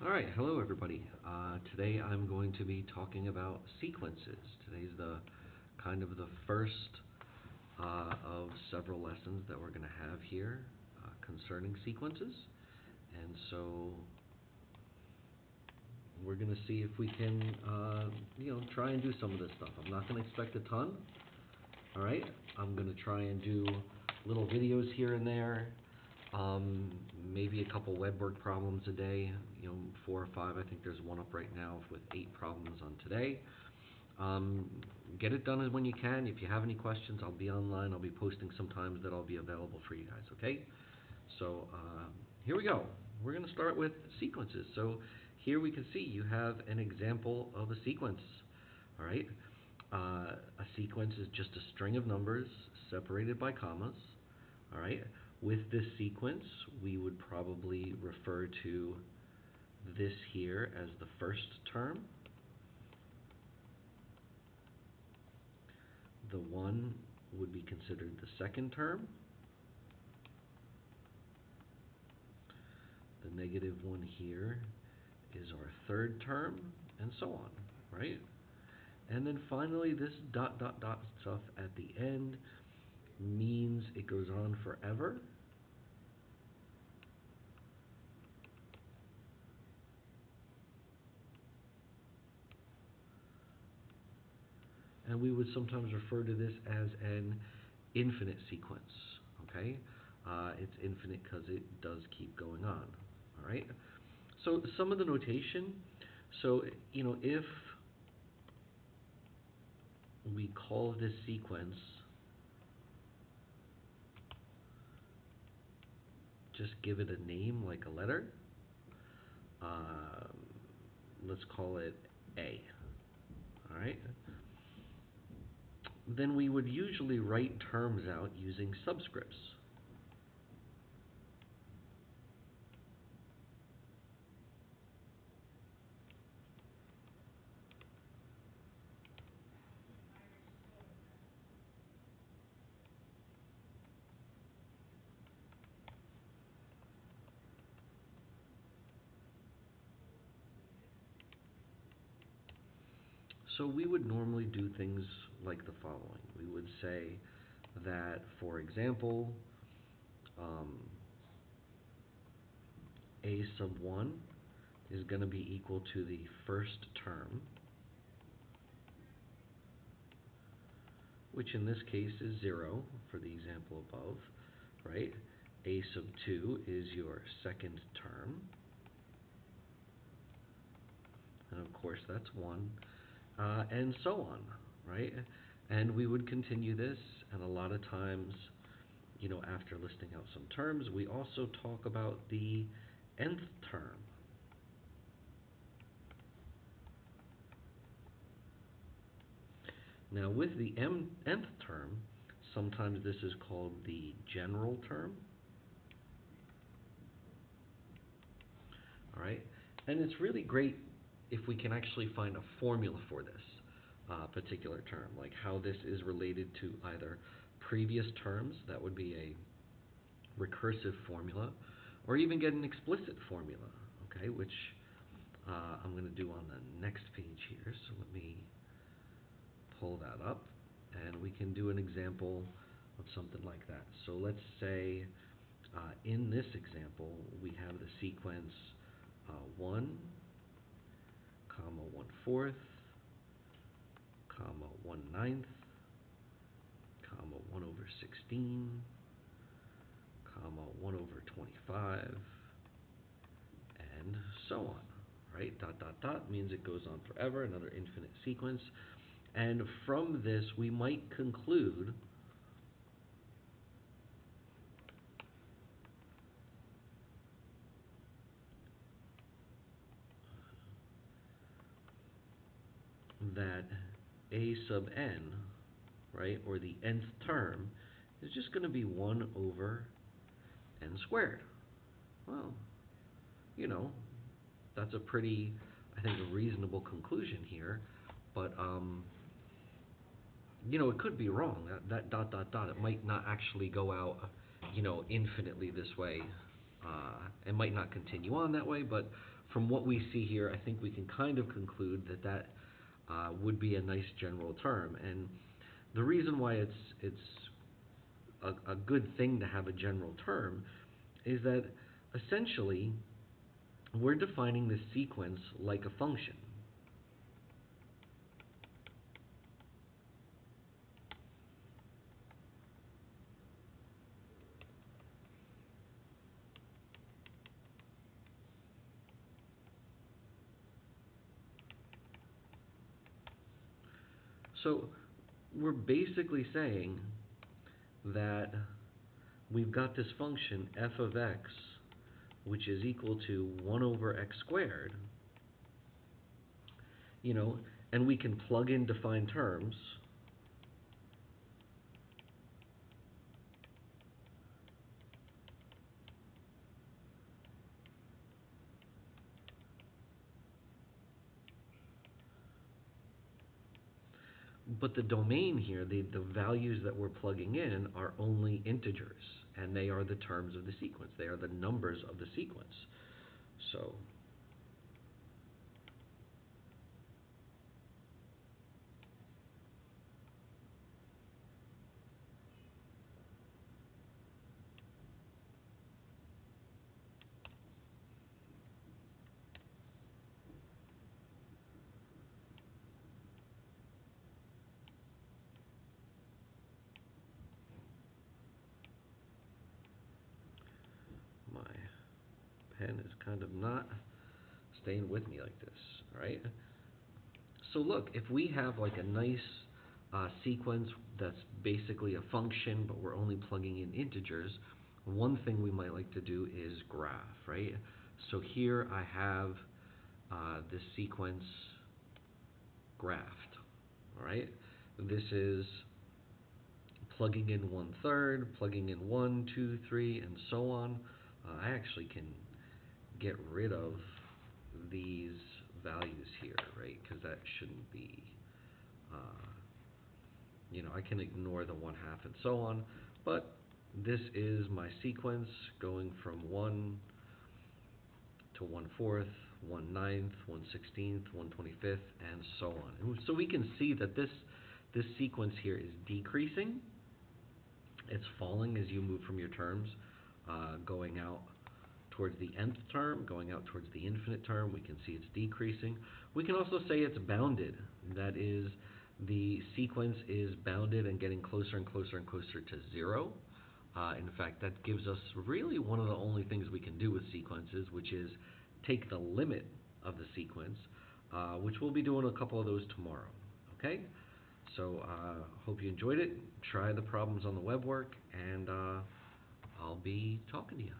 All right, hello everybody. Today I'm going to be talking about sequences. Today's the kind of the first of several lessons that we're going to have here concerning sequences. And so we're going to see if we can, try and do some of this stuff. I'm not going to expect a ton. All right, I'm going to try and do little videos here and there. Maybe a couple web work problems a day, 4 or 5. I think there's one up right now with 8 problems on today. Get it done when you can. If you have any questions, I'll be online. I'll be posting sometimes that I'll be available for you guys, okay? So here we go. We're going to start with sequences. So here we can see you have an example of a sequence, all right? A sequence is just a string of numbers separated by commas, all right? With this sequence, we would probably refer to this here as the first term. The 1 would be considered the second term. The -1 here is our third term, and so on, right? And then finally, this ... stuff at the end means it goes on forever. And we would sometimes refer to this as an infinite sequence, okay? It's infinite because it does keep going on, all right? So some of the notation, so, if we call this sequence just give it a name like a letter. Let's call it A. All right. Then we would usually write terms out using subscripts. So we would normally do things like the following. We would say that, for example, A sub 1 is going to be equal to the first term, which in this case is 0 for the example above, right? A sub 2 is your second term, and of course that's 1. And so on, right? And we would continue this, and a lot of times, after listing out some terms, we also talk about the nth term. Now, with the nth term, sometimes this is called the general term, all right? And it's really great if we can actually find a formula for this particular term, like how this is related to either previous terms, that would be a recursive formula, or even get an explicit formula, okay, which I'm going to do on the next page here. So let me pull that up, and we can do an example of something like that. So let's say in this example, we have the sequence 1, comma 1/4, comma 1/9, comma 1/16, comma 1/25, and so on, right? ... means it goes on forever, another infinite sequence. And from this, we might conclude that A sub n, right, or the nth term, is just going to be 1/n². Well, that's a pretty, I think, a reasonable conclusion here, but it could be wrong. That ... it might not actually go out, infinitely this way. It might not continue on that way, but from what we see here, I think we can kind of conclude that would be a nice general term. And the reason why it's a good thing to have a general term is that essentially we're defining the sequence like a function. So we're basically saying that we've got this function f of x, which is equal to 1 over x squared, and we can plug in defined terms. But the domain here, the values that we're plugging in are only integers, and they are the terms of the sequence. They are the numbers of the sequence. So my pen is kind of not staying with me like this, all right? So look, if we have like a nice sequence that's basically a function, but we're only plugging in integers, one thing we might like to do is graph, right? So here I have this sequence graphed, all right? This is plugging in 1/3, plugging in 1, 2, 3, and so on. I actually can get rid of these values here, right? Because that shouldn't be, I can ignore the 1/2 and so on. But this is my sequence going from 1 to 1/4, 1/9, 1/16, 1/25, and so on. And so we can see that this sequence here is decreasing. It's falling as you move from your terms, going out towards the nth term, going out towards the infinite term. We can see it's decreasing. We can also say it's bounded. That is, the sequence is bounded and getting closer and closer and closer to 0. In fact, that gives us really one of the only things we can do with sequences, which is take the limit of the sequence, which we'll be doing a couple of those tomorrow. Okay? So hope you enjoyed it. Try the problems on the web work, and I'll be talking to you.